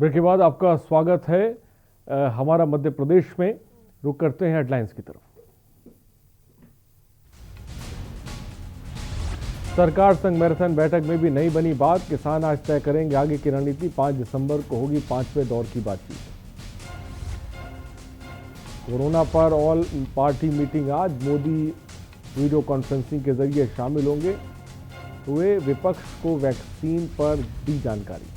Break के बाद आपका स्वागत है हमारा मध्य प्रदेश में। रुक करते हैं हेडलाइंस की तरफ। सरकार संघ मैराथन बैठक में भी नहीं बनी बात। किसान आज तय करेंगे आगे की रणनीति। 5 दिसंबर को होगी 5वें दौर की बातचीत। कोरोना पर ऑल पार्टी मीटिंग आज। मोदी वीडियो कॉन्फ्रेंसिंग के जरिए शामिल होंगे। हुए विपक्ष को वैक्सीन पर दी जानकारी।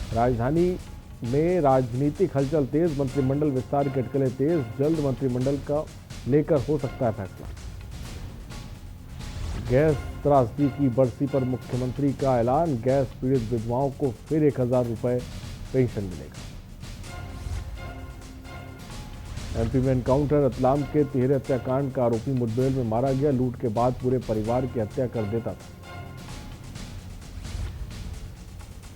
राजधानी में राजनीतिक हलचल तेज। मंत्रिमंडल विस्तार की अटकलें तेज। जल्द मंत्रिमंडल का लेकर हो सकता है फैसला। गैस त्रासदी की बरसी पर मुख्यमंत्री का ऐलान। गैस पीड़ित विधवाओं को फिर 1000 रुपए पेंशन मिलेगा। एमपी में एनकाउंटर। रतलाम के तिहरे हत्याकांड का आरोपी मुठभेड़ में मारा गया। लूट के बाद पूरे परिवार की हत्या कर देता था।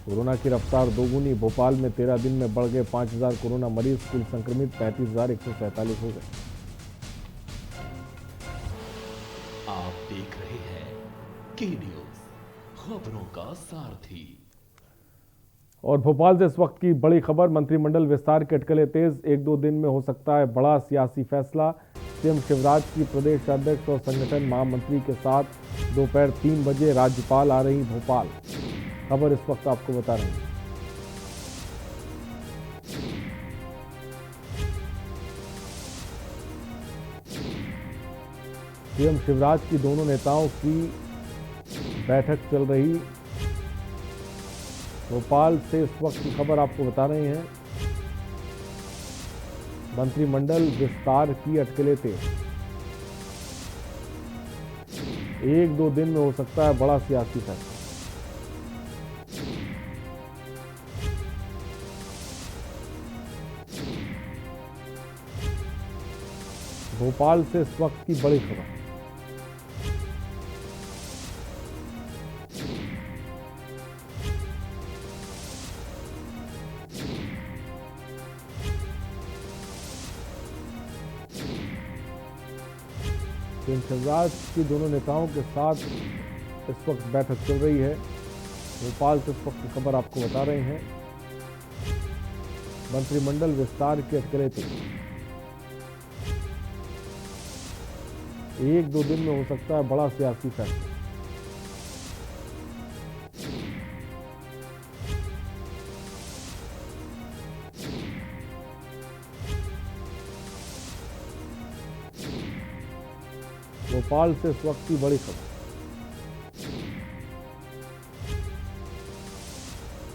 कोरोना की रफ्तार दोगुनी। भोपाल में 13 दिन में बढ़ गए 5000 कोरोना मरीज। कुल संक्रमित 35,147 हो गए। आप देख रहे हैं के न्यूज, खबरों का सारथी। और भोपाल से इस वक्त की बड़ी खबर। मंत्रिमंडल विस्तार के अटकलें तेज। 1-2 दिन में हो सकता है बड़ा सियासी फैसला। सीएम शिवराज की प्रदेश अध्यक्ष और संगठन महामंत्री के साथ दोपहर 3 बजे राज्यपाल आ रही भोपाल। खबर इस वक्त आपको बता रहे हैं। सीएम शिवराज की दोनों नेताओं की बैठक चल रही। भोपाल से इस वक्त की खबर आपको बता रहे हैं। मंत्रिमंडल विस्तार की अटकलें तेज। 1-2 दिन में हो सकता है बड़ा सियासी फैसला। भोपाल से इस वक्त की बड़ी खबर। सीएम शिवराज की दोनों नेताओं के साथ इस वक्त बैठक चल रही है। भोपाल से इस वक्त की खबर आपको बता रहे हैं। मंत्रिमंडल विस्तार की अटकलें थी। 1-2 दिन में हो सकता है बड़ा सियासी फैसला। भोपाल से इस वक्त की बड़ी खबर।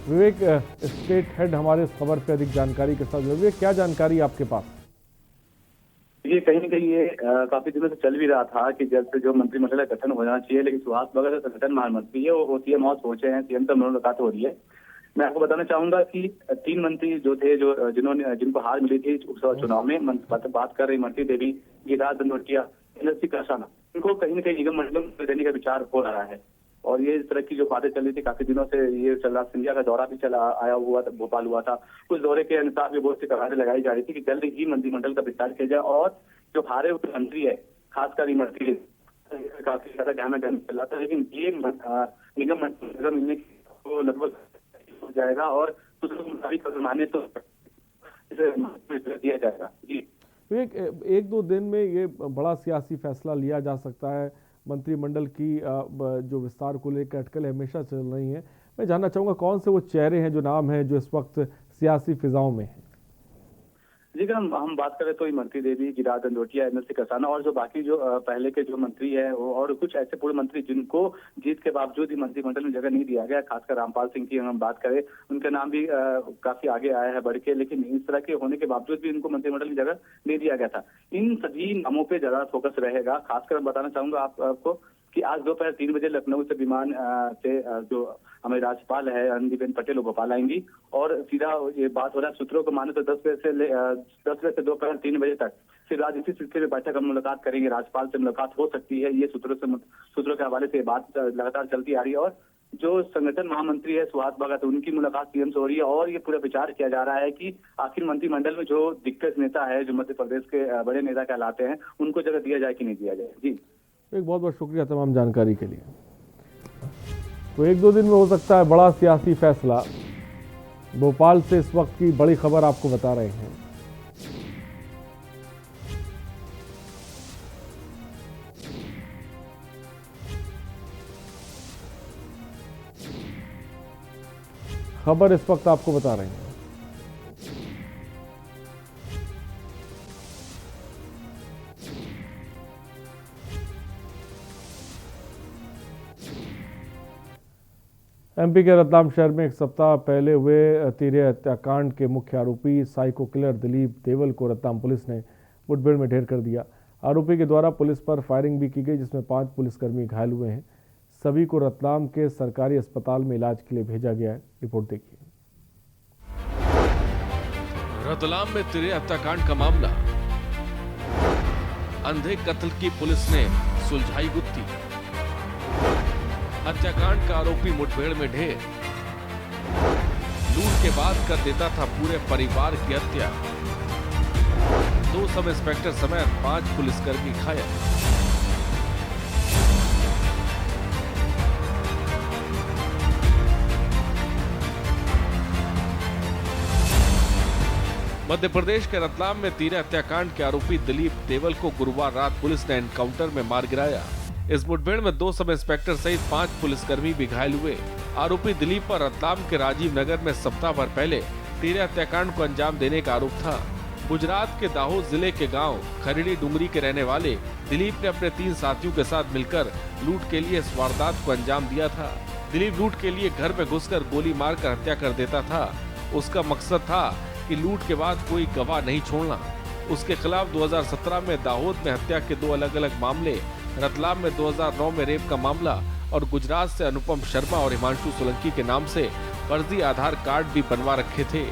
विवेक स्टेट हेड हमारे इस खबर पे अधिक जानकारी के साथ। विवेक, क्या जानकारी आपके पास? ये कहीं न कहीं ये काफी दिनों से चल भी रहा था कि जल्द से जो मंत्रिमंडल का गठन होना चाहिए, लेकिन सुहास भगत संगठन महामंत्री है वो होती है मौत सोचे हैं। सीएम से मुलाकात हो रही है। मैं आपको बताना चाहूंगा कि 3 मंत्री जो थे जिनको हार मिली थी चुनाव में, बात कर रही मंत्री देवी, गिरिराज दंडोतिया, एनएससी करसाना, इनको कहीं न कहीं निगम मंडल में देने का विचार हो रहा है। और ये इस तरह की जो बातें चल रही थी काफी दिनों से, ये चल रहा। सिंधिया का दौरा भी आया हुआ था, भोपाल हुआ था। उस दौरे के अनुसार भी बहुत सी कगारें लगाई जा रही थी कि जल्द ही मंत्रिमंडल का विस्तार किया जाए और जो हारे हुए मंत्री है, खासकर मंत्री काफी ज्यादा ध्यान चल रहा था। लेकिन ये निगम मंडल मिलने को लगभग हो जाएगा और माने तो इसे दिया जाएगा। जी, 1-2 दिन में ये बड़ा सियासी फैसला लिया जा सकता है। मंत्रिमंडल की जो विस्तार को लेकर अटकलें हमेशा चल रही हैं। मैं जानना चाहूंगा कौन से वो चेहरे हैं, जो नाम हैं, जो इस वक्त सियासी फिजाओं में हैं? जी, अगर हम बात करें तो इमरती देवी, गिरिराज दंडोतिया, एनएससी करसाना और जो बाकी जो पहले के जो मंत्री हैं और कुछ ऐसे पूर्व मंत्री जिनको जीत के बावजूद ही मंत्रिमंडल में जगह नहीं दिया गया, खासकर रामपाल सिंह की हम बात करें, उनका नाम भी काफी आगे आया है बढ़ के। लेकिन इस तरह के होने के बावजूद भी उनको मंत्रिमंडल में जगह नहीं दिया गया था। इन सभी नामों पर ज्यादा फोकस रहेगा। खासकर बताना चाहूंगा आपको कि आज दोपहर 3 बजे लखनऊ से विमान से जो हमारे राज्यपाल है आनंदीबेन पटेल भोपाल आएंगी और सीधा ये बात हो रहा है, सूत्रों को माने तो 10 बजे से दोपहर 3 बजे तक शिवराज इसी सिलसिले में बैठक हम मुलाकात करेंगे। राज्यपाल से मुलाकात हो सकती है, ये सूत्रों के हवाले से बात लगातार चलती आ रही है। और जो संगठन महामंत्री है सुहास भगत, उनकी मुलाकात सीएम से हो रही है और ये पूरा विचार किया जा रहा है कि आखिर मंत्रिमंडल में जो दिग्गज नेता है, जो मध्य प्रदेश के बड़े नेता कहलाते हैं, उनको जगह दिया जाए कि नहीं दिया जाए। जी, एक बहुत बहुत शुक्रिया तमाम जानकारी के लिए। तो 1-2 दिन में हो सकता है बड़ा सियासी फैसला। भोपाल से इस वक्त की बड़ी खबर आपको बता रहे हैं। खबर इस वक्त आपको बता रहे हैं। एमपी के रतलाम शहर में एक सप्ताह पहले हुए तिरे हत्याकांड के मुख्य आरोपी साइको किलर दिलीप देवल को रतलाम पुलिस ने मुठभेड़ में ढेर कर दिया। आरोपी के द्वारा पुलिस पर फायरिंग भी की गई, जिसमें 5 पुलिसकर्मी घायल हुए हैं। सभी को रतलाम के सरकारी अस्पताल में इलाज के लिए भेजा गया है। रिपोर्ट देखिए। रतलाम में तिरे हत्याकांड का मामला, अंधे कत्ल की पुलिस ने सुलझाई गुत्थी। हत्याकांड का आरोपी मुठभेड़ में ढेर, लूट के बाद कर देता था पूरे परिवार की हत्या। 2 सब इंस्पेक्टर समेत 5 पुलिसकर्मी घायल। मध्य प्रदेश के रतलाम में तिरे हत्याकांड के आरोपी दिलीप देवल को गुरुवार रात पुलिस ने एनकाउंटर में मार गिराया। इस मुठभेड़ में 2 सब इंस्पेक्टर सहित 5 पुलिसकर्मी भी घायल हुए। आरोपी दिलीप पर रतलाम के राजीव नगर में सप्ताह भर पहले तिरे हत्याकांड को अंजाम देने का आरोप था। गुजरात के दाहोद जिले के गांव खरीडी डुंगरी के रहने वाले दिलीप ने अपने 3 साथियों के साथ मिलकर लूट के लिए इस वारदात को अंजाम दिया था। दिलीप लूट के लिए घर में घुसकर गोली मारकर हत्या कर देता था। उसका मकसद था कि लूट के बाद कोई गवाह नहीं छोड़ना। उसके खिलाफ 2017 में दाहोद में हत्या के 2 अलग अलग मामले, रतलाम में 2009 में रेप का मामला और गुजरात से अनुपम शर्मा और हिमांशु सोलंकी के नाम से फर्जी आधार कार्ड भी बनवा रखे थे।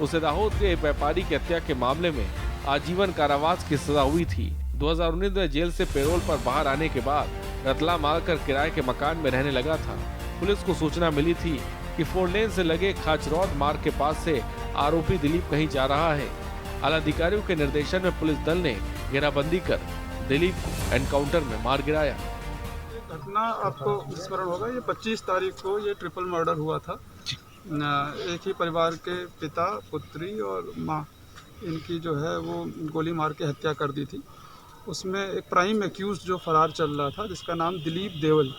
उसे दाहोद के व्यापारी की हत्या के मामले में आजीवन कारावास की सजा हुई थी। 2019 में जेल से पैरोल पर बाहर आने के बाद रतलाम आकर किराए के मकान में रहने लगा था। पुलिस को सूचना मिली थी कि 4 लेन से लगे खाचरौद मार्ग के पास से आरोपी दिलीप कहीं जा रहा है। आलाधिकारियों के निर्देशन में पुलिस दल ने घेराबंदी कर दिलीप को एनकाउंटर में मार गिराया। घटना आपको स्मरण होगा, ये 25 तारीख को ये ट्रिपल मर्डर हुआ था। एक ही परिवार के पिता, पुत्री और माँ, इनकी जो है वो गोली मार के हत्या कर दी थी। उसमें एक प्राइम एक्यूज जो फरार चल रहा था, जिसका नाम दिलीप देवल,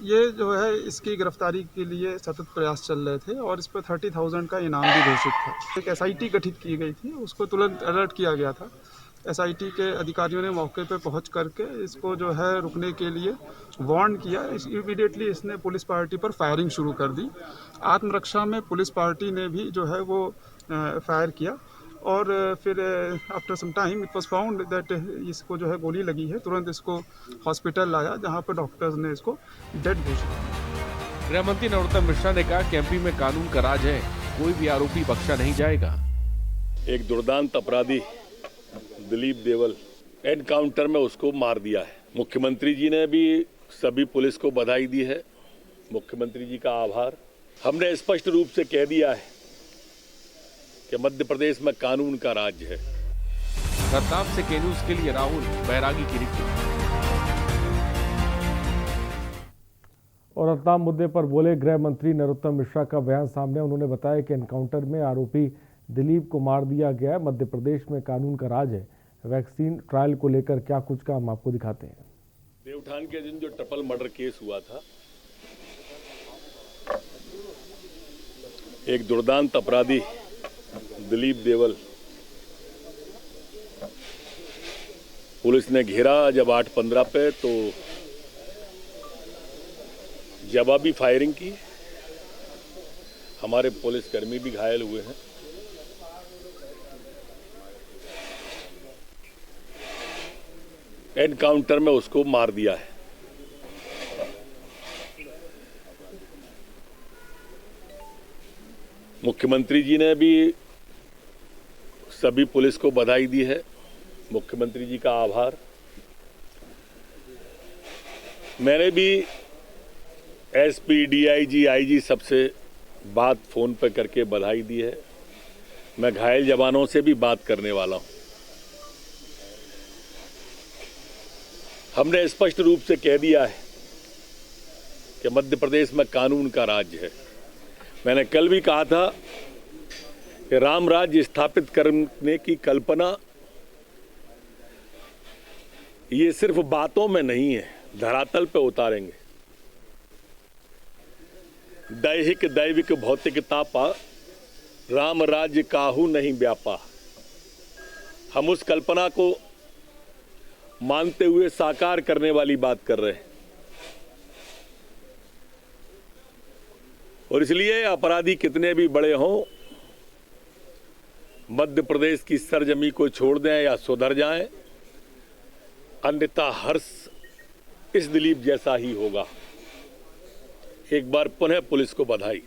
ये जो है इसकी गिरफ्तारी के लिए सतत प्रयास चल रहे थे और इस पर 30,000 का इनाम भी घोषित था। एक SIT गठित की गई थी, उसको तुरंत अलर्ट किया गया था। SIT के अधिकारियों ने मौके पर पहुंच करके इसको जो है रुकने के लिए वार्न किया। इमीडिएटली इसने पुलिस पार्टी पर फायरिंग शुरू कर दी। आत्मरक्षा में पुलिस पार्टी ने भी जो है वो फायर किया और फिर after some time it was found that इसको जो है गोली लगी है। तुरंत इसको हॉस्पिटल लाया, जहां पर डॉक्टर्स ने इसको डेड घोषित किया। गृह मंत्री नरोत्तम मिश्रा ने कहा कि एमपी में कानून का राज है, कोई भी आरोपी बख्शा नहीं जाएगा। एक दुर्दांत अपराधी दिलीप देवल एनकाउंटर में उसको मार दिया है। मुख्यमंत्री जी ने भी सभी पुलिस को बधाई दी है। मुख्यमंत्री जी का आभार। हमने स्पष्ट रूप से कह दिया है कि मध्य प्रदेश में कानून का राज है। रतलाम से के न्यूज के लिए राहुल बैरागी की रिपोर्ट। और रतलाम मुद्दे पर बोले गृह मंत्री नरोत्तम मिश्रा का बयान सामने। उन्होंने बताया कि एनकाउंटर में आरोपी दिलीप को मार दिया गया है। मध्य प्रदेश में कानून का राज है। वैक्सीन ट्रायल को लेकर क्या कुछ का हम आपको दिखाते हैं। देवठान के दिन जो ट्रिपल मर्डर केस हुआ था, एक दुर्दांत अपराधी दिलीप देवल पुलिस ने घेरा जब 8:15 पे, तो जवाबी फायरिंग की। हमारे पुलिसकर्मी भी घायल हुए हैं। एनकाउंटर में उसको मार दिया है। मुख्यमंत्री जी ने भी सभी पुलिस को बधाई दी है। मुख्यमंत्री जी का आभार। मैंने भी SP, DIG, IG सबसे बात फोन पर करके बधाई दी है। मैं घायल जवानों से भी बात करने वाला हूं। हमने स्पष्ट रूप से कह दिया है कि मध्य प्रदेश में कानून का राज है। मैंने कल भी कहा था कि राम राज्य स्थापित करने की कल्पना ये सिर्फ बातों में नहीं है, धरातल पे उतारेंगे। दैहिक दैविक भौतिकता पा राम राज्य काहू नहीं व्यापा। हम उस कल्पना को मानते हुए साकार करने वाली बात कर रहे हैं। और इसलिए अपराधी कितने भी बड़े हों, मध्य प्रदेश की सरजमी को छोड़ दें या सुधर जाएं, अन्यथा हर्ष इस दिलीप जैसा ही होगा। एक बार पुनः पुलिस को बधाई।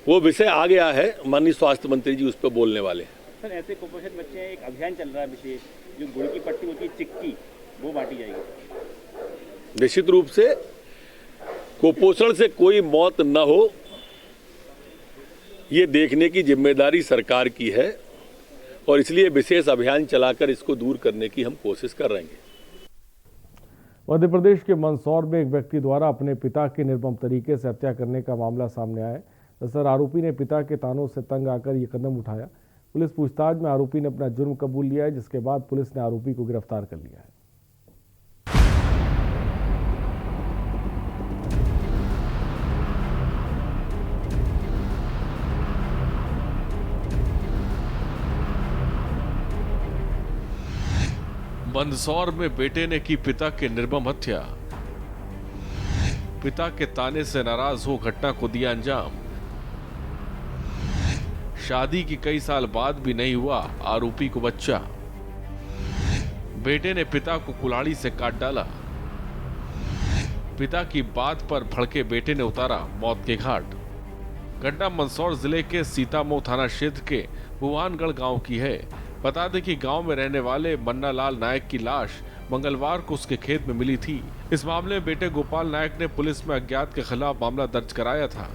वो विषय आ गया है, माननीय स्वास्थ्य मंत्री जी उस पर बोलने वाले हैं। सर, ऐसे कुपोषित बच्चे हैं, एक अभियान चल रहा है विशेष, जो गुड़ की पट्टी होती है चिक्की, वो बांटी जाएगी। निश्चित रूप से कुपोषण से कोई मौत न हो, ये देखने की जिम्मेदारी सरकार की है और इसलिए विशेष अभियान चलाकर इसको दूर करने की हम कोशिश कर रहे हैं। मध्य प्रदेश के मंदसौर में एक व्यक्ति द्वारा अपने पिता की निर्मम तरीके से हत्या करने का मामला सामने आया है। दरअसल आरोपी ने पिता के तानों से तंग आकर ये कदम उठाया। पुलिस पूछताछ में आरोपी ने अपना जुर्म कबूल लिया है, जिसके बाद पुलिस ने आरोपी को गिरफ्तार कर लिया है। मंदसौर में बेटे ने की पिता के निर्मम हत्या। पिता के ताने से नाराज हो घटना को दिया अंजाम। शादी की कई साल बाद भी नहीं हुआ आरोपी को बच्चा। बेटे ने पिता को कुल्हाड़ी से काट डाला। पिता की बात पर भड़के बेटे ने उतारा मौत के घाट। घटना मंदसौर जिले के सीतामऊ थाना क्षेत्र के भुवानगढ़ गांव की है। बता दें कि गांव में रहने वाले मन्ना लाल नायक की लाश मंगलवार को उसके खेत में मिली थी। इस मामले में बेटे गोपाल नायक ने पुलिस में अज्ञात के खिलाफ मामला दर्ज कराया था।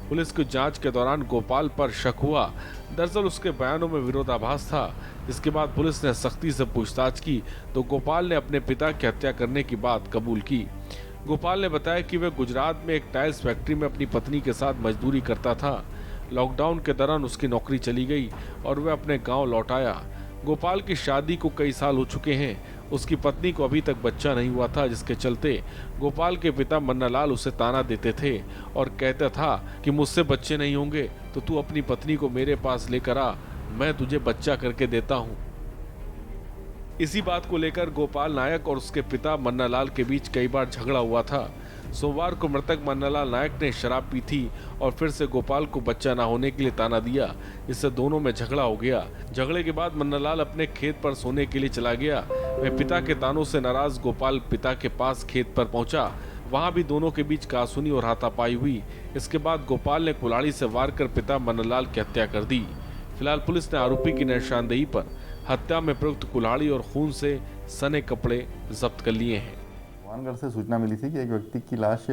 पुलिस की जांच के दौरान गोपाल पर शक हुआ। दरअसल उसके बयानों में विरोधाभास था। इसके बाद पुलिस ने सख्ती से पूछताछ की तो गोपाल ने अपने पिता की हत्या करने की बात कबूल की। गोपाल ने बताया कि वह गुजरात में एक टाइल्स फैक्ट्री में अपनी पत्नी के साथ मजदूरी करता था। लॉकडाउन के दौरान उसकी नौकरी चली गई और वह अपने गाँव लौट आया। गोपाल की शादी को कई साल हो चुके हैं। उसकी पत्नी को अभी तक बच्चा नहीं हुआ था, जिसके चलते गोपाल के पिता मन्नालाल उसे ताना देते थे और कहता था कि मुझसे बच्चे नहीं होंगे तो तू अपनी पत्नी को मेरे पास लेकर आ, मैं तुझे बच्चा करके देता हूँ। इसी बात को लेकर गोपाल नायक और उसके पिता मन्नालाल के बीच कई बार झगड़ा हुआ था। सोमवार को मृतक मन्नालाल नायक ने शराब पी थी और फिर से गोपाल को बच्चा न होने के लिए ताना दिया। इससे दोनों में झगड़ा हो गया। झगड़े के बाद मन्नालाल अपने खेत पर सोने के लिए चला गया। वह पिता के तानों से नाराज गोपाल पिता के पास खेत पर पहुंचा। वहां भी दोनों के बीच कहासुनी और हाथापाई हुई। इसके बाद गोपाल ने कुल्हाड़ी से वार कर पिता मन्नालाल की हत्या कर दी। फिलहाल पुलिस ने आरोपी की निशानदेही पर हत्या में प्रयुक्त कुल्हाड़ी और खून से सने कपड़े जब्त कर लिए हैं। भगवानगढ़ से सूचना मिली थी कि एक व्यक्ति की लाश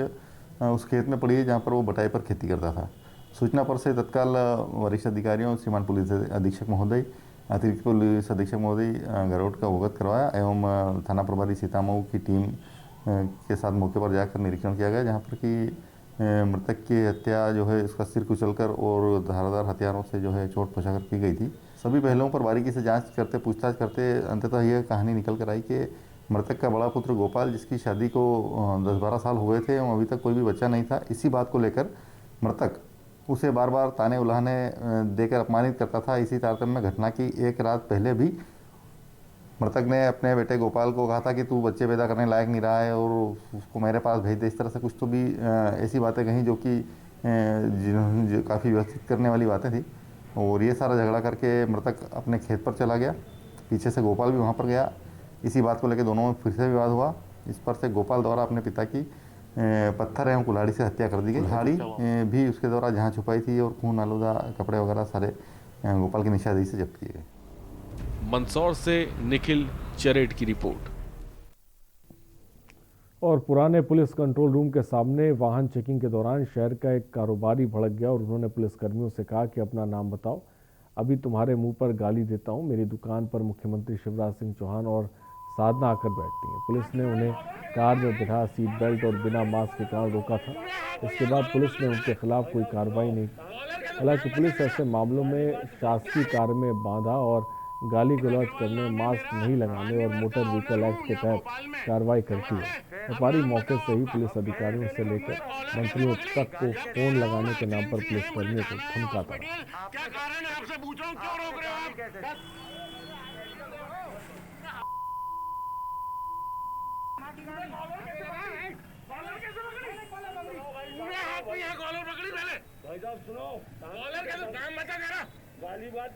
उस खेत में पड़ी है जहां पर वो बटाई पर खेती करता था। सूचना पर से तत्काल वरिष्ठ अधिकारियों श्रीमान पुलिस अधीक्षक महोदय, अतिरिक्त पुलिस अधीक्षक महोदय गरौट का अवगत करवाया एवं थाना प्रभारी सीतामऊ की टीम के साथ मौके पर जाकर निरीक्षण किया गया, जहाँ पर कि मृतक की हत्या जो है उसका सिर कुचलकर और धारदार हथियारों से जो है चोट पहुँचाकर की गई थी। सभी पहलुओं पर बारीकी से जाँच करते पूछताछ करते अंततः यह कहानी निकल कर आई कि मृतक का बड़ा पुत्र गोपाल, जिसकी शादी को 10-12 साल हो गए थे एवं अभी तक कोई भी बच्चा नहीं था, इसी बात को लेकर मृतक उसे बार बार ताने उल्हाने देकर अपमानित करता था। इसी तारतम्य में घटना की एक रात पहले भी मृतक ने अपने बेटे गोपाल को कहा था कि तू बच्चे पैदा करने लायक नहीं रहा है और उसको मेरे पास भेज दे। इस तरह से कुछ तो भी ऐसी बातें कहीं जो कि काफ़ी व्यवस्थित करने वाली बातें थी। और ये सारा झगड़ा करके मृतक अपने खेत पर चला गया। पीछे से गोपाल भी वहाँ पर गया। इसी बात को लेकर दोनों में फिर से विवाद हुआ। इस पर से गोपाल द्वारा अपने पिता की पत्थर एवं कुल्हाड़ी से हत्या कर दी गई। कुल्हाड़ी भी उसके द्वारा जहाँ छुपाई थी और खून आलूदा कपड़े वगैरह सारे गोपाल की निशानदेही से जब्त किए गए। मंदसौर से निखिल चरेट की रिपोर्ट। और पुराने पुलिस कंट्रोल रूम के सामने वाहन चेकिंग के दौरान शहर का एक कारोबारी भड़क गया और उन्होंने पुलिसकर्मियों से कहा कि अपना नाम बताओ, अभी तुम्हारे मुंह पर गाली देता हूं। मेरी दुकान पर मुख्यमंत्री शिवराज सिंह चौहान और साधना आकर बैठती हैं। पुलिस ने उन्हें कार में बिठा सीट बेल्ट और बिना मास्क के कारण रोका था। इसके बाद पुलिस ने उनके खिलाफ कोई कार्रवाई नहीं की। हालांकि पुलिस ऐसे मामलों में शासकीय कार्य में बाधा और गाली गलौज करने, मास्क नहीं लगाने और मोटर व्हीकल एक्ट के तहत कार्रवाई करती है। व्यापारी मौके से ही पुलिस अधिकारियों से लेकर मंत्रियों तक को फोन लगाने के नाम पर पुलिसकर्मियों को धमकाता रहा। क्या कारण है आपसे पूछो, क्यों रोक रहे हो आप? कॉलर पकड़ी पहले। भाई साहब सुनो, कॉलर का तो काम बता मेरा। गाली बात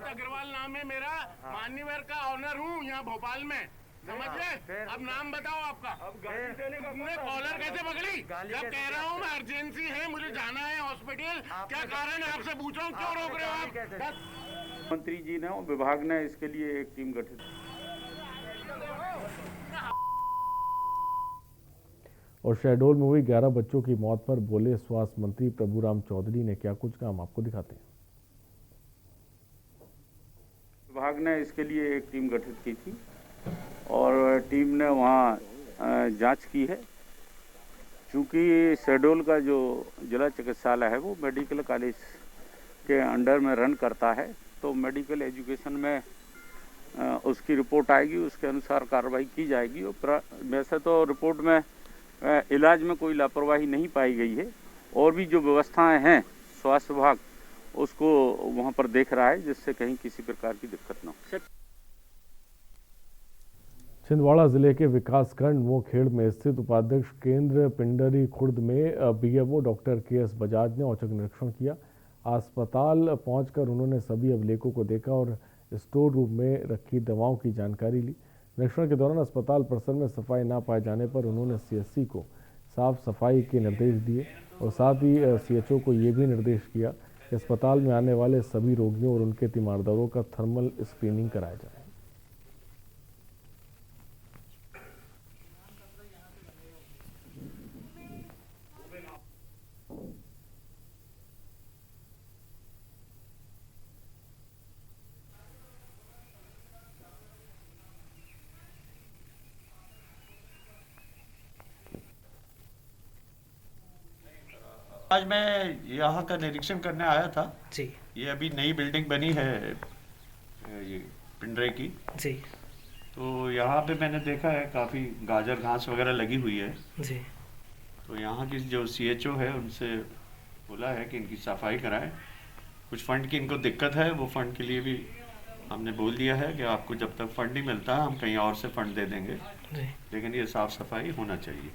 अग्रवाल नाम है मेरा, मान्यवर का ऑनर हूँ यहाँ भोपाल में, समझ गए? अब नाम बताओ आपका। अब तुमने कॉलर कैसे पकड़ी? जब कह रहा हूँ मैं इमरजेंसी है, मुझे जाना है हॉस्पिटल, क्या कारण है आपसे पूछो, क्यों रोक रहे हो आप? मंत्री जी ने और विभाग ने इसके लिए एक टीम गठित। और शहडोल में हुई 11 बच्चों की मौत पर बोले स्वास्थ्य मंत्री प्रभुराम चौधरी ने क्या कुछ काम, आपको दिखाते हैं। विभाग ने इसके लिए एक टीम गठित की थी और टीम ने वहाँ जांच की है। चूँकि शहडोल का जो जिला चिकित्सालय है वो मेडिकल कॉलेज के अंडर में रन करता है, तो मेडिकल एजुकेशन में उसकी रिपोर्ट आएगी, उसके अनुसार कार्रवाई की जाएगी। और वैसे तो रिपोर्ट में इलाज में कोई लापरवाही नहीं पाई गई है और भी जो व्यवस्थाएं हैं स्वास्थ्य विभाग उसको वहां पर देख रहा है, जिससे कहीं किसी प्रकार की दिक्कत न हो। छिंदवाड़ा जिले के विकासखंड मोखेड़ में स्थित उपाध्यक्ष केंद्र पिंडरी खुर्द में बीएमओ डॉक्टर केएस बजाज ने औचक निरीक्षण किया। अस्पताल पहुंचकर उन्होंने सभी अभिलेखों को देखा और स्टोर रूम में रखी दवाओं की जानकारी ली। निरीक्षण के दौरान अस्पताल परिसर में सफाई ना पाए जाने पर उन्होंने सीएससी को साफ सफाई के निर्देश दिए और साथ ही सीएचओ को ये भी निर्देश किया कि अस्पताल में आने वाले सभी रोगियों और उनके तीमारदारों का थर्मल स्क्रीनिंग कराया जाए। आज मैं यहाँ का निरीक्षण करने आया था जी। ये अभी नई बिल्डिंग बनी है ये पिंडरे की जी। तो यहाँ पे मैंने देखा है काफ़ी गाजर घास वगैरह लगी हुई है जी। तो यहाँ की जो सीएचओ है उनसे बोला है कि इनकी सफाई कराएं। कुछ फंड की इनको दिक्कत है, वो फंड के लिए भी हमने बोल दिया है कि आपको जब तक फंड नहीं मिलता हम कहीं और से फंड दे देंगे, लेकिन ये साफ सफाई होना चाहिए।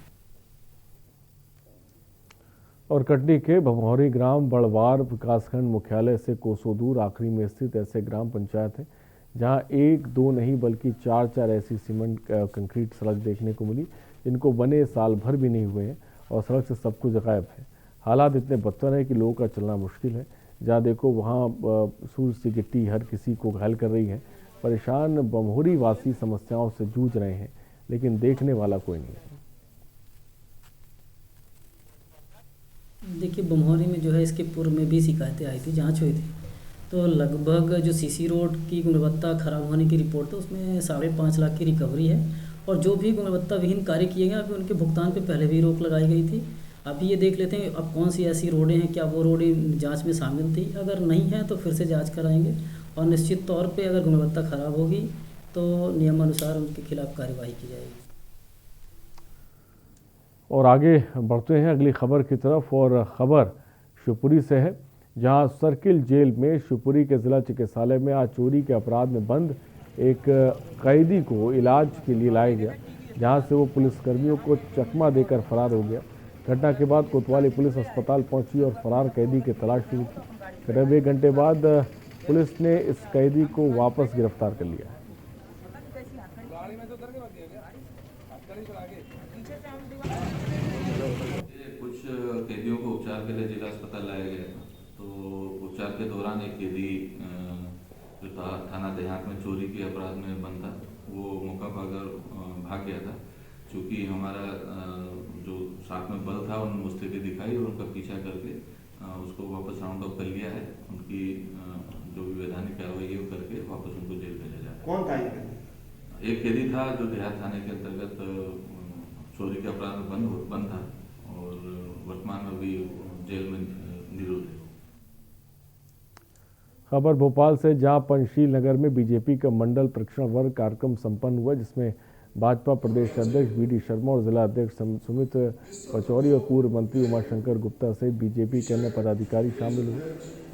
और कटनी के भमौरी ग्राम बड़वार विकासखंड मुख्यालय से कोसों दूर आखिरी में स्थित ऐसे ग्राम पंचायत है जहां एक दो नहीं बल्कि चार ऐसी सीमेंट कंक्रीट सड़क देखने को मिली जिनको बने साल भर भी नहीं हुए हैं और सड़क से सब कुछ गायब है। हालात इतने बदतर है कि लोगों का चलना मुश्किल है। जहां देखो वहां सूरज सी गिट्टी हर किसी को घायल कर रही है। परेशान बमहोरी वासी समस्याओं से जूझ रहे हैं, लेकिन देखने वाला कोई नहीं है। देखिए, बमहोरी में जो है इसके पूर्व में भी शिकायतें आई थी, जांच हुई थी, तो लगभग जो सीसी रोड की गुणवत्ता खराब होने की रिपोर्ट है उसमें 5.5 लाख की रिकवरी है और जो भी गुणवत्ता विहीन कार्य किए गए अभी उनके भुगतान पे पहले भी रोक लगाई गई थी। अभी ये देख लेते हैं अब कौन सी ऐसी रोडें हैं, क्या वो रोडें जांच में शामिल थी, अगर नहीं है तो फिर से जांच कराएंगे और निश्चित तौर पे अगर गुणवत्ता खराब होगी तो नियमानुसार उनके खिलाफ कार्यवाही की जाएगी। और आगे बढ़ते हैं अगली खबर की तरफ और खबर शिवपुरी से है, जहां सर्किल जेल में शिवपुरी के जिला चिकित्सालय में आज चोरी के अपराध में बंद एक कैदी को इलाज के लिए लाया गया, जहां से वो पुलिसकर्मियों को चकमा देकर फरार हो गया। घटना के बाद कोतवाली पुलिस अस्पताल पहुंची और फरार कैदी की तलाश शुरू की। करीब 1 घंटे बाद पुलिस ने इस कैदी को वापस गिरफ्तार कर लिया। कुछ कैदियों को उपचार के लिए जिला अस्पताल लाया गया था, तो उपचार के दौरान एक कैदी जो थाना देहात में चोरी के अपराध में बंद था वो मौका पाकर भाग गया था। चूँकि हमारा जो साथ में बल था उन मुस्तैदी दिखाई और उनका पीछा करके उसको वापस राउंड अप कर लिया है। उनकी जो भी वैधानिक कार्रवाई है वो करके वापस उनको जेल भेजा जाए। कौन था? एक कैदी था जो देहात थाने के अंतर्गत चोरी के अपराध में बंद था और वर्तमान में भी जेल में निरुद्ध है। खबर भोपाल से, जहां पंचशील नगर में बीजेपी का मंडल प्रशिक्षण वर्ग कार्यक्रम संपन्न हुआ, जिसमें भाजपा प्रदेश अध्यक्ष वी.डी. शर्मा और जिला अध्यक्ष सुमित पचौरी और पूर्व मंत्री उमाशंकर गुप्ता सहित बीजेपी के अन्य पदाधिकारी शामिल हुए।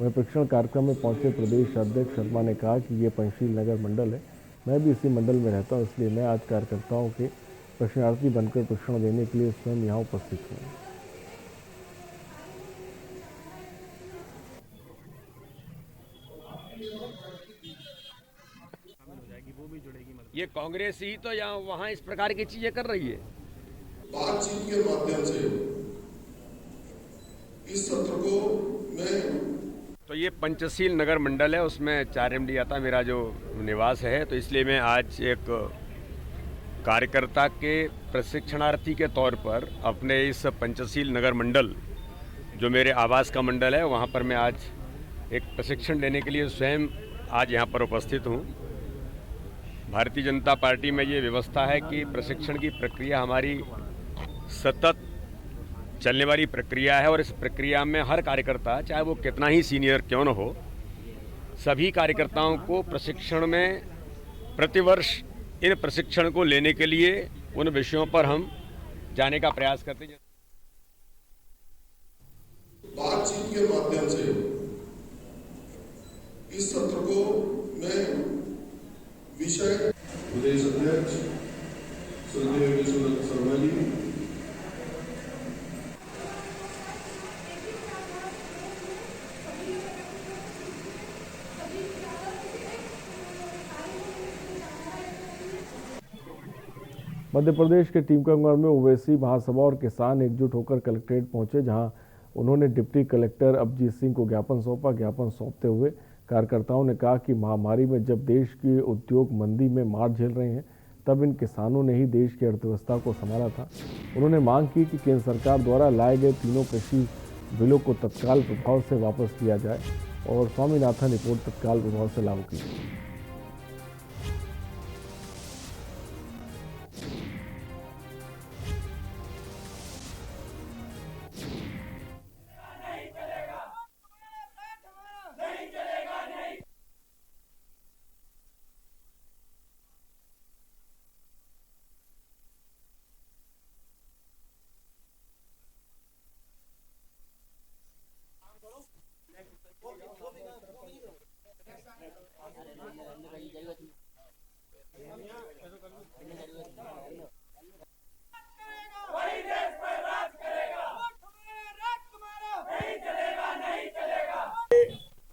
वहीं प्रशिक्षण कार्यक्रम में पहुंचे प्रदेश अध्यक्ष शर्मा ने कहा कि ये पंचशील नगर मंडल है, मैं भी इसी मंडल में रहता हूँ, इसलिए मैं आज कार्यकर्ताओं के प्रशिक्षणार्थी बनकर प्रशिक्षण देने के लिए स्वयं यहाँ उपस्थित हूँ। ये कांग्रेस ही तो यहाँ वहाँ इस प्रकार की चीजें कर रही है। बातचीत के माध्यम से इस सत्र को मैं तो ये पंचशील नगर मंडल है, उसमें 4 MD आता मेरा जो निवास है, तो इसलिए मैं आज एक कार्यकर्ता के प्रशिक्षणार्थी के तौर पर अपने इस पंचशील नगर मंडल जो मेरे आवास का मंडल है, वहाँ पर मैं आज एक प्रशिक्षण लेने के लिए स्वयं आज यहाँ पर उपस्थित हूँ। भारतीय जनता पार्टी में ये व्यवस्था है कि प्रशिक्षण की प्रक्रिया हमारी सतत चलने वाली प्रक्रिया है और इस प्रक्रिया में हर कार्यकर्ता, चाहे वो कितना ही सीनियर क्यों न हो, सभी कार्यकर्ताओं को प्रशिक्षण में प्रतिवर्ष इन प्रशिक्षण को लेने के लिए उन विषयों पर हम जाने का प्रयास करते हैं। बातचीत के माध्यम से इस सत्र को मैं विषय प्रदेश अध्यक्ष श्रद्धेय विश्वनाथ शर्मा जी, मध्य प्रदेश के टीकमगढ़ में ओवैसी महासभा और किसान एकजुट होकर कलेक्ट्रेट पहुंचे, जहां उन्होंने डिप्टी कलेक्टर अभिजीत सिंह को ज्ञापन सौंपा। ज्ञापन सौंपते हुए कार्यकर्ताओं ने कहा कि महामारी में जब देश के उद्योग मंदी में मार झेल रहे हैं, तब इन किसानों ने ही देश की अर्थव्यवस्था को संभाला था। उन्होंने मांग की कि केंद्र सरकार द्वारा लाए गए तीनों कृषि बिलों को तत्काल प्रभाव से वापस लिया जाए और स्वामीनाथन रिपोर्ट तत्काल प्रभाव से लागू की जाए।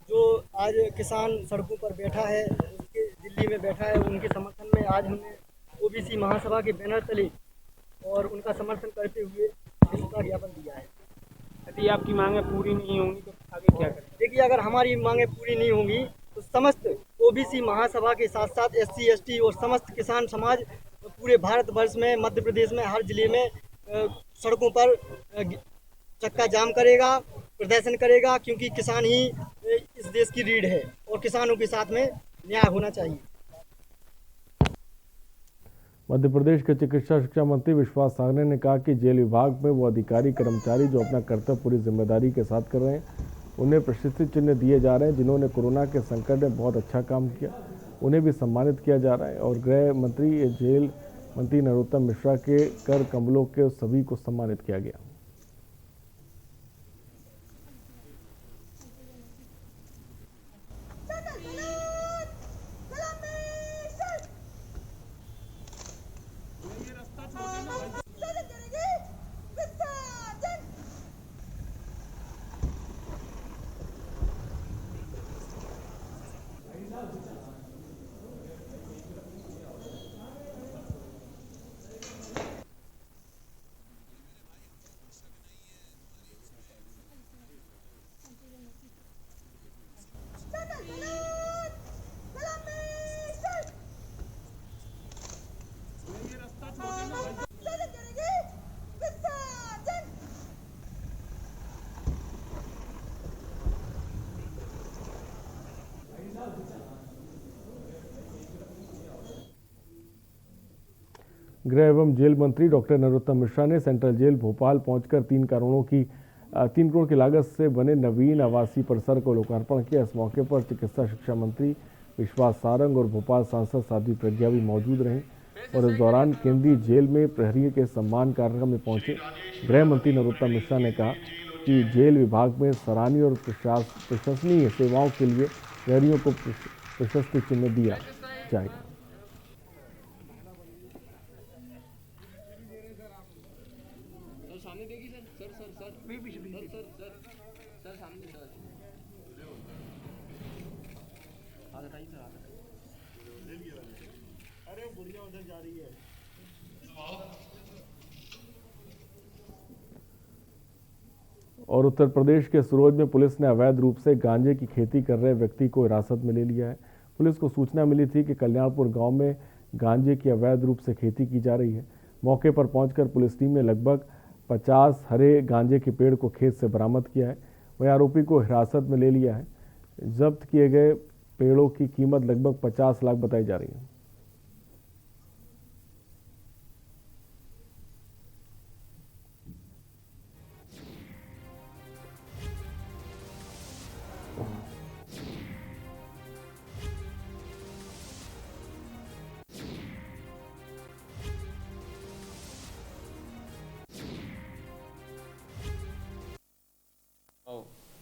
जो आज किसान सड़कों पर बैठा है, उसके दिल्ली में बैठा है, उनके समर्थन में आज हमने ओबीसी महासभा के बैनर तले और उनका समर्थन करते हुए इसका ज्ञापन दिया है। यदि आपकी मांगें पूरी नहीं होंगी तो आगे क्या करें? देखिए, अगर हमारी मांगें पूरी नहीं होंगी तो समस्त ओबीसी महासभा के साथ साथ SC ST और समस्त किसान समाज पूरे भारतवर्ष में, मध्य प्रदेश में हर जिले में सड़कों पर चक्का जाम करेगा, प्रदर्शन करेगा, क्योंकि किसान ही इस देश की रीढ़ है और किसानों के साथ में न्याय होना चाहिए। मध्य प्रदेश के चिकित्सा शिक्षा मंत्री विश्वास सागने ने कहा कि जेल विभाग में वो अधिकारी कर्मचारी जो अपना कर्तव्य पूरी जिम्मेदारी के साथ कर रहे हैं, उन्हें प्रशस्ति चिन्ह दिए जा रहे हैं। जिन्होंने कोरोना के संकट में बहुत अच्छा काम किया, उन्हें भी सम्मानित किया जा रहा है। और गृह मंत्री, जेल मंत्री नरोत्तम मिश्रा के कर कमलों के सभी को सम्मानित किया गया। गृह एवं जेल मंत्री डॉक्टर नरोत्तम मिश्रा ने सेंट्रल जेल भोपाल पहुंचकर 3 कारणों की 3 करोड़ की लागत से बने नवीन आवासीय परिसर को लोकार्पण किया। इस मौके पर चिकित्सा शिक्षा मंत्री विश्वास सारंग और भोपाल सांसद साध्वी प्रज्ञा भी मौजूद रहीं और इस दौरान केंद्रीय जेल में प्रहरियों के सम्मान कार्यक्रम में पहुंचे गृह मंत्री नरोत्तम मिश्रा ने कहा कि जेल विभाग में सराहनीय और प्रशंसनीय सेवाओं के लिए प्रहरियों को प्रशस्ति चिन्ह दिया जाएगा। और उत्तर प्रदेश के सूरज में पुलिस ने अवैध रूप से गांजे की खेती कर रहे व्यक्ति को हिरासत में ले लिया है। पुलिस को सूचना मिली थी कि कल्याणपुर गांव में गांजे की अवैध रूप से खेती की जा रही है। मौके पर पहुंचकर पुलिस टीम ने लगभग 50 हरे गांजे के पेड़ को खेत से बरामद किया है। वहीं आरोपी को हिरासत में ले लिया है। जब्त किए गए पेड़ों की कीमत लगभग 50 लाख बताई जा रही है।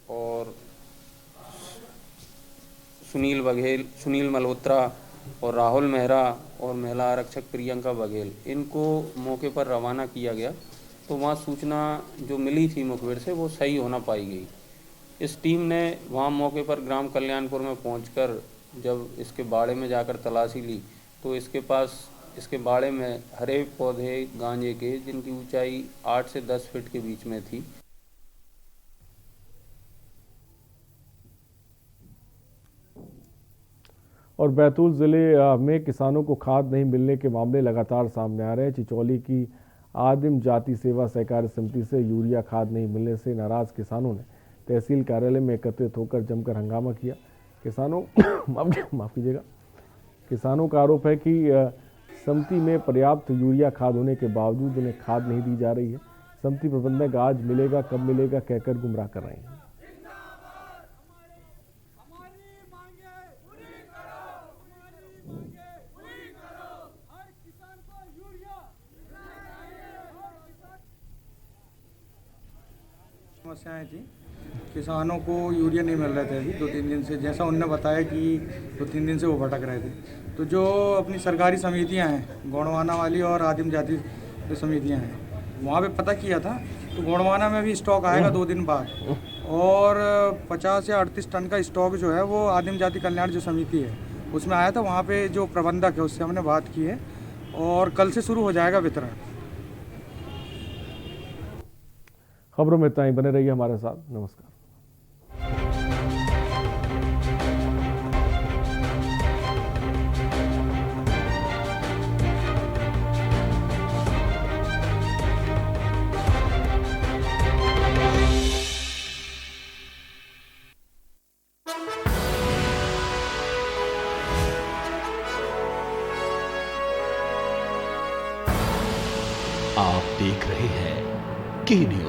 और सुनील बघेल, सुनील मल्होत्रा और राहुल मेहरा और महिला आरक्षक प्रियंका बघेल, इनको मौके पर रवाना किया गया। तो वहाँ सूचना जो मिली थी मुखबिर से वो सही होना पाई गई। इस टीम ने वहाँ मौके पर ग्राम कल्याणपुर में पहुंचकर जब इसके बाड़े में जाकर तलाशी ली तो इसके बाड़े में हरे पौधे गांजे के जिनकी ऊंचाई 8 से 10 फीट के बीच में थी। और बैतूल जिले में किसानों को खाद नहीं मिलने के मामले लगातार सामने आ रहे हैं। चिचौली की आदिम जाति सेवा सहकारी समिति से यूरिया खाद नहीं मिलने से नाराज किसानों ने तहसील कार्यालय में एकत्रित होकर जमकर हंगामा किया। किसानों माफ कीजिएगा, किसानों का आरोप है कि समिति में पर्याप्त यूरिया खाद होने के बावजूद उन्हें खाद नहीं दी जा रही है। समिति प्रबंधक आज मिलेगा कब मिलेगा कहकर गुमराह कर रहे हैं। समस्याएं थी, किसानों को यूरिया नहीं मिल रहे थे अभी 2-3 दिन से, जैसा उनने बताया कि 2-3 दिन से वो भटक रहे थे। तो जो अपनी सरकारी समितियां हैं, गोंडवाना वाली और आदिम जाति जो समितियां हैं, वहाँ पे पता किया था तो गोंडवाना में भी स्टॉक आएगा 2 दिन बाद, और 50 या 38 टन का स्टॉक जो है वो आदिम जाति कल्याण जो समिति है उसमें आया था। वहाँ पे जो प्रबंधक है उससे हमने बात की है और कल से शुरू हो जाएगा वितरण। खबरों में इतना ही, बने रहिए हमारे साथ। नमस्कार। आप देख रहे हैं के न्यूज।